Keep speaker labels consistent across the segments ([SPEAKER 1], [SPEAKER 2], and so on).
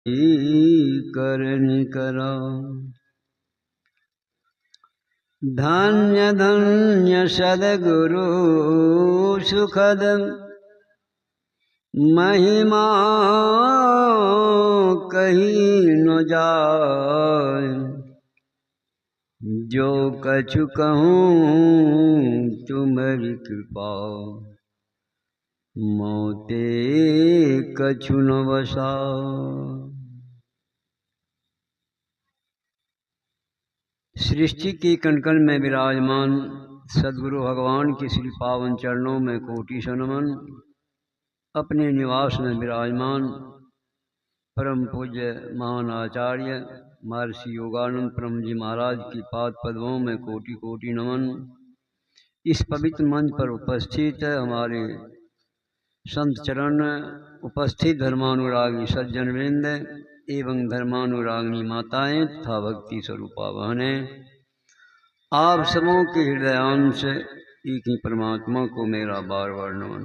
[SPEAKER 1] करनी करो। धन्य धन्य सद्गुरु सुखद महिमा कहीं न जाए। जो कछु कहूँ तुम्हारी कृपा मोते कछु न बसा। सृष्टि के कण-कण में विराजमान सद्गुरु भगवान के श्री पावन चरणों में कोटि सौ नमन। अपने निवास में विराजमान परम पूज्य महान आचार्य महर्षि योगानंद परम जी महाराज की पाद पद्मों में कोटि कोटि नमन। इस पवित्र मंच पर उपस्थित हमारे संत चरण, उपस्थित धर्मानुरागी सज्जन वृंद एवं धर्मानुरागिनी माताएं तथा भक्ति स्वरूपा बहनें, आप सबों के हृदयांश एक ही परमात्मा को मेरा बार बार नमन।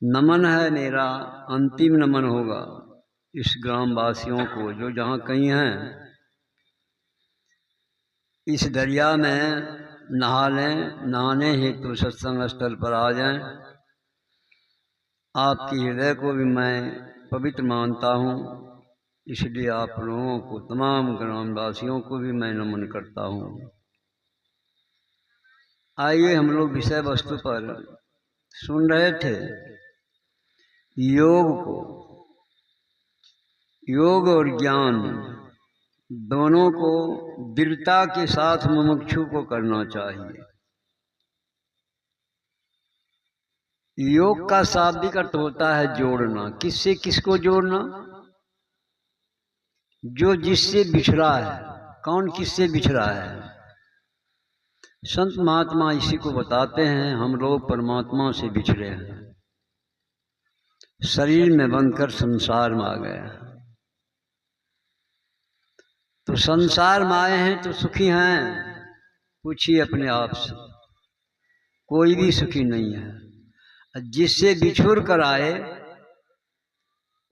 [SPEAKER 1] नमन है मेरा, अंतिम नमन होगा इस ग्राम वासियों को जो जहाँ कहीं हैं इस दरिया में नहा लें। नहाने हेतु सत्संग स्थल पर आ जाएं। आपके हृदय को भी मैं पवित्र मानता हूँ, इसलिए आप लोगों को, तमाम ग्रामवासियों को भी मैं नमन करता हूँ। आइए हम लोग विषय वस्तु पर सुन रहे थे योग को। योग और ज्ञान दोनों को दृढ़ता के साथ मुमुक्षु को करना चाहिए। योग का शाब्दिक अर्थ होता है जोड़ना। किससे किसको जोड़ना? जो जिससे बिछड़ा है। कौन किससे बिछड़ा है? संत महात्मा इसी को बताते हैं, हम लोग परमात्मा से बिछड़े हैं, शरीर में बनकर संसार में आ गए हैं। तो संसार में आए हैं तो सुखी हैं? पूछिए अपने आप से। कोई भी सुखी नहीं है। जिससे बिछुड़ कर आए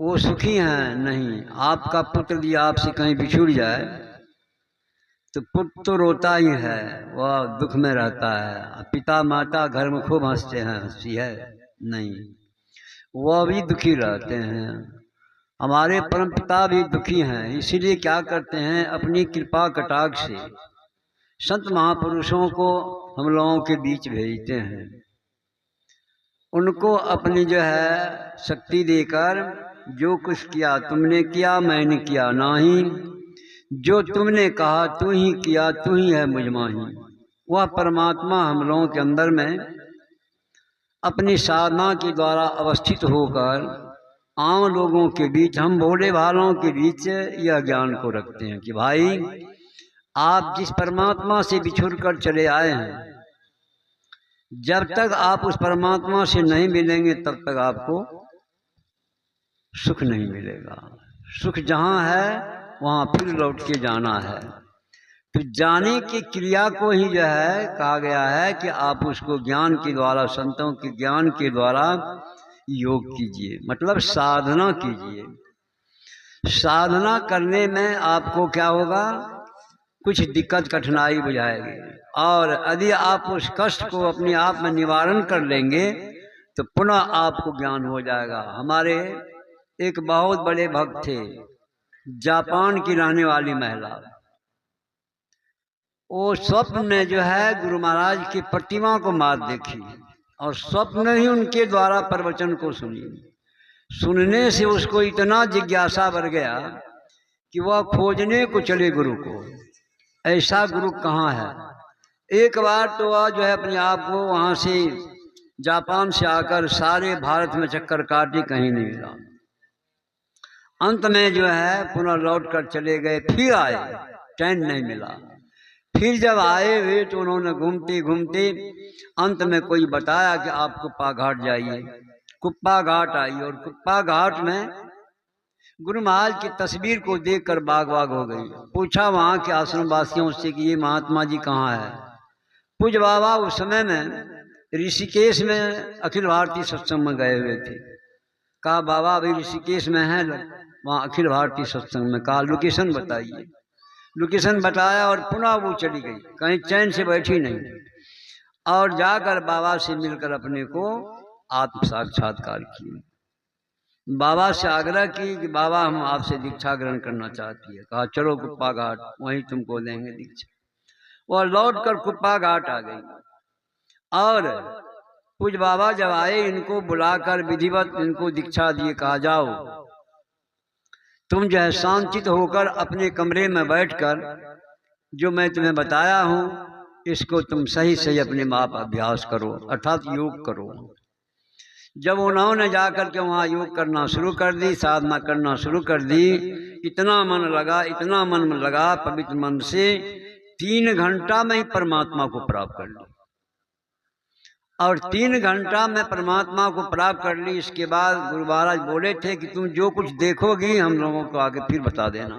[SPEAKER 1] वो सुखी हैं? नहीं। आपका पुत्र भी आपसे कहीं बिछुड़ जाए तो पुत्र तो रोता ही है, वह दुख में रहता है। पिता माता घर में खूब हंसते हैं, हंसी है नहीं, वह भी दुखी रहते हैं। हमारे परम पिता भी दुखी हैं। इसीलिए क्या करते हैं, अपनी कृपा कटाक्ष से संत महापुरुषों को हम लोगों के बीच भेजते हैं। उनको अपनी जो है शक्ति देकर, जो कुछ किया तुमने किया, मैंने किया नहीं, जो तुमने कहा तू ही किया, तू ही है मुझ माही। वह परमात्मा हम लोगों के अंदर में अपनी साधना के द्वारा अवस्थित होकर आम लोगों के बीच, हम भोले भालों के बीच यह ज्ञान को रखते हैं कि भाई आप जिस परमात्मा से बिछुड़ कर चले आए हैं, जब तक आप उस परमात्मा से नहीं मिलेंगे तब तक आपको सुख नहीं मिलेगा। सुख जहाँ है वहाँ फिर लौट के जाना है। तो जाने की क्रिया को ही जो है कहा गया है कि आप उसको ज्ञान के द्वारा, संतों के ज्ञान के द्वारा योग कीजिए, मतलब साधना कीजिए। साधना करने में आपको क्या होगा, कुछ दिक्कत कठिनाई बुझाएगी, और यदि आप उस कष्ट को अपने आप में निवारण कर लेंगे तो पुनः आपको ज्ञान हो जाएगा। हमारे एक बहुत बड़े भक्त थे, जापान की रहने वाली महिला। वो स्वप्न में जो है गुरु महाराज की प्रतिमा को मात देखी और स्वप्न ही उनके द्वारा प्रवचन को सुनी। सुनने से उसको इतना जिज्ञासा बढ़ गया कि वह खोजने को चले गुरु को, ऐसा गुरु कहाँ है। एक बार तो वह जो है अपने आप को वहाँ से, जापान से आकर सारे भारत में चक्कर काटे, कहीं नहीं मिला। अंत में जो है पुनः लौट कर चले गए, फिर आए, ट्रेन नहीं मिला। फिर जब आए हुए तो उन्होंने घूमते घूमते अंत में कोई बताया कि आप कुप्पा घाट जाइए। कुप्पा घाट आई और कुप्पा घाट में गुरु महाराज की तस्वीर को देखकर बाग बाग हो गई। पूछा वहाँ के आश्रम वासियों से कि ये महात्मा जी कहाँ है। पूज्य बाबा उस समय में ऋषिकेश में अखिल भारतीय सत्संग में गए हुए थे। कहा बाबा अभी ऋषिकेश में हैं, वहाँ अखिल भारतीय सत्संग में। कहा लोकेशन बताइए, लोकेशन बताया और पुनः वो चली गई, कहीं चैन से बैठी नहीं, और जाकर बाबा से मिलकर अपने को आत्म साक्षात्कार किए। बाबा से आग्रह की कि बाबा हम आपसे दीक्षा ग्रहण करना चाहती है। कहा चलो कुप्पा घाट, वहीं तुमको देंगे दीक्षा। वह लौट कर कुप्पा घाट आ गई और पूज बाबा जब आए इनको बुलाकर विधिवत इनको दीक्षा दिए। कहा जाओ तुम जो है शांतित होकर अपने कमरे में बैठकर जो मैं तुम्हें बताया हूँ इसको तुम सही सही अपने आप अभ्यास करो, अर्थात योग करो। जब उन्होंने जाकर के वहाँ योग करना शुरू कर दी, साधना करना शुरू कर दी, इतना मन लगा, इतना मन लगा, पवित्र मन से 3 घंटा में ही परमात्मा को प्राप्त कर ली। और 3 घंटा में परमात्मा को प्राप्त कर ली। इसके बाद गुरु महाराज बोले थे कि तुम जो कुछ देखोगी हम लोगों को आगे फिर बता देना।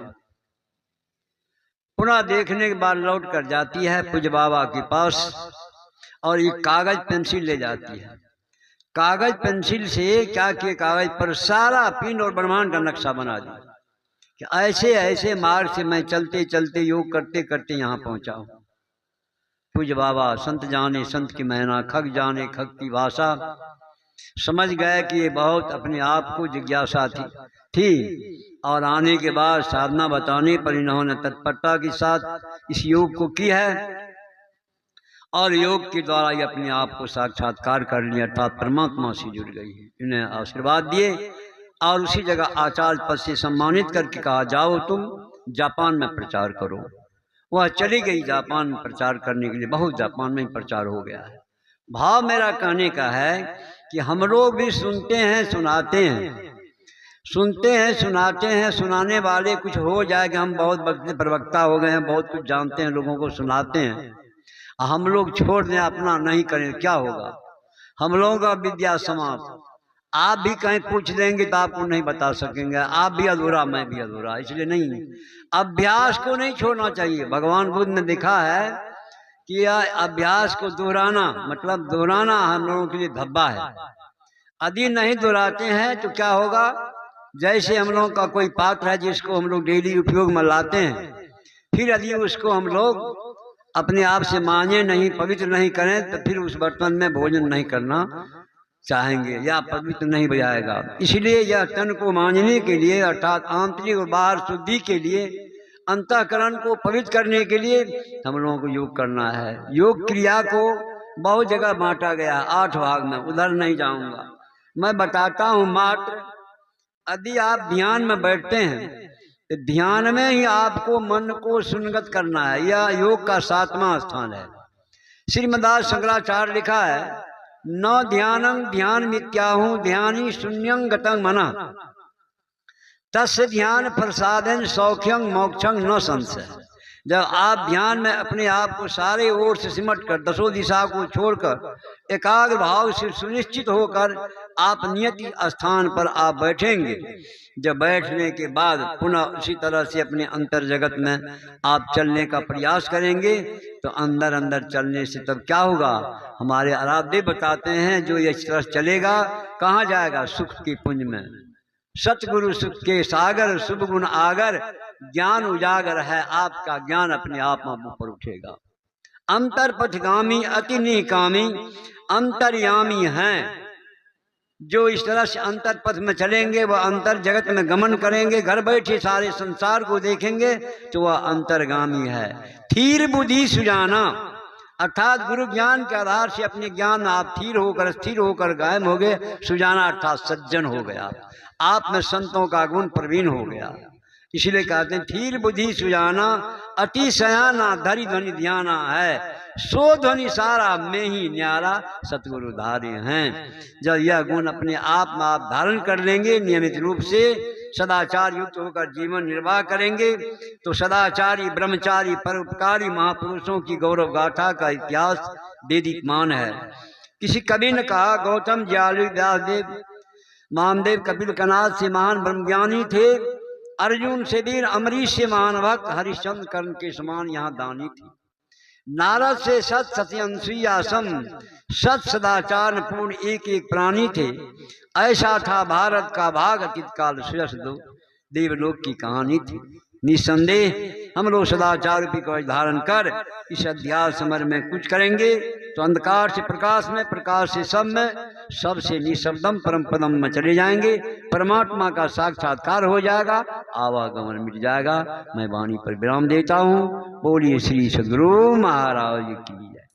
[SPEAKER 1] पुनः देखने के बाद लौट कर जाती है पूज्य बाबा के पास और ये कागज पेंसिल ले जाती है। कागज पेंसिल से क्या किए, कागज पर सारा पिंड और ब्रह्मांड का नक्शा बना दिया कि ऐसे ऐसे मार्ग से मैं चलते चलते योग करते करते यहाँ पहुँचा हूँ। पूज्य बाबा संत जाने संत की महिमा, खग जाने खग की भाषा, समझ गए कि ये बहुत अपने आप को जिज्ञासा थी और आने के बाद साधना बताने पर इन्होंने तत्परता के साथ इस योग को की है और योग के द्वारा ये अपने आप को साक्षात्कार कर लिया, अर्थात परमात्मा से जुड़ गई है। इन्हें आशीर्वाद दिए और उसी जगह आचार्य पद से सम्मानित करके कहा जाओ तुम जापान में प्रचार करो। वह चली गई जापान में प्रचार करने के लिए, बहुत जापान में प्रचार हो गया है। भाव मेरा कहने का है कि हम लोग भी सुनते हैं सुनाते हैं, सुनते हैं सुनाते हैं, सुनाने वाले कुछ हो जाए कि हम बहुत प्रवक्ता हो गए हैं, बहुत कुछ जानते हैं, लोगों को सुनाते हैं, हम लोग छोड़ दें अपना नहीं करें क्या होगा? हम लोगों का विद्या समाप्त। आप भी कहीं पूछ देंगे तो आपको नहीं बता सकेंगे, आप भी अधूरा मैं भी अधूरा, इसलिए नहीं, अभ्यास को नहीं छोड़ना चाहिए। भगवान बुद्ध ने देखा है कि अभ्यास को दोहराना, मतलब दोहराना हम लोगों के लिए धब्बा है। यदि नहीं दोहराते हैं तो क्या होगा, जैसे हम लोगों का कोई पात्र है जिसको हम लोग डेली उपयोग में लाते हैं, फिर यदि उसको हम लोग अपने आप से माने नहीं, पवित्र नहीं करें तो फिर उस बर्तन में भोजन नहीं करना चाहेंगे या पवित्र नहीं बजाएगा। इसलिए यह तन को मांझने के लिए, अर्थात आंतरिक और बाहर शुद्धि के लिए, अंतःकरण को पवित्र करने के लिए हम लोगों को योग करना है। योग क्रिया को बहुत जगह बांटा गया है 8 भाग में, उधर नहीं जाऊंगा, मैं बताता हूँ मात्र। यदि आप ध्यान में बैठते हैं तो ध्यान में ही आपको मन को सुनगत करना है, यह योग का 7वां स्थान है। श्रीमदास शंकराचार्य लिखा है, न ध्यानं ध्यान मिथ्याहु ध्यानी शून्यं गतं मनः तस्य ध्यान प्रसादन सौख्यं मोक्षं न संशय। जब आप ध्यान में अपने आप को सारे ओर से सिमट कर, दसों दिशा को छोड़कर एकाग्र भाव से सुनिश्चित होकर आप नियति स्थान पर आप बैठेंगे। जब बैठने के बाद पुनः उसी तरह से अपने अंतर जगत में आप चलने का प्रयास करेंगे तो अंदर अंदर चलने से तब क्या होगा, हमारे आराध्य बताते हैं जो ये तरह चलेगा कहाँ जाएगा, सुख के पुंज में। सतगुरु सुख के सागर शुभ गुण आगर, ज्ञान उजागर है आपका, ज्ञान अपने आप में ऊपर उठेगा। अंतर पथगामी अति निकामी अंतर्यामी हैं। जो इस तरह से अंतर पथ में चलेंगे वह अंतर जगत में गमन करेंगे, घर बैठे सारे संसार को देखेंगे तो वह अंतर्गामी है। थीर बुद्धि सुजाना, अर्थात गुरु ज्ञान के आधार से अपने ज्ञान में आप थीर होकर स्थिर होकर कायम हो गए। सुजाना अर्थात सज्जन हो गया, आप में संतों का गुण प्रवीण हो गया। इसलिए कहते हैं थीर बुद्धि सुजाना अति सयाना धरि ध्वनि ध्याना है, सो ध्वनि सारा में ही न्यारा सतगुरु धारे हैं। जब यह गुण अपने आप में आप धारण कर लेंगे, नियमित रूप से सदाचार युक्त होकर जीवन निर्वाह करेंगे तो सदाचारी ब्रह्मचारी परोपकारी महापुरुषों की गौरव गाथा का इतिहास वेदिकमान है। किसी कवि ने कहा, गौतम ज्यालु व्यासदेव महादेव कपिल कनाद से महान ब्रह्मज्ञानी थे, अर्जुन से वीर अमरीश से महान भक्त, हरिश्चंद्र कर्ण के समान यहाँ दानी थी। नारद से सत सत्यंसुयासम सत सदाचार पूर्ण एक एक प्राणी थे। ऐसा था भारत का भाग अतीत काल सुयस दो, देवलोक की कहानी थी। निसंदेह हम लोग सदाचार रूपी कवच धारण कर इस अध्यास समर में कुछ करेंगे तो अंधकार से प्रकाश में, प्रकाश से सब में, सबसे निशब्दम परम पदम में चले जाएंगे। परमात्मा का साक्षात्कार हो जाएगा, आवागमन मिट जाएगा। मैं वाणी पर विराम देता हूँ। बोलिए श्री सद्गुरु महाराज की जय।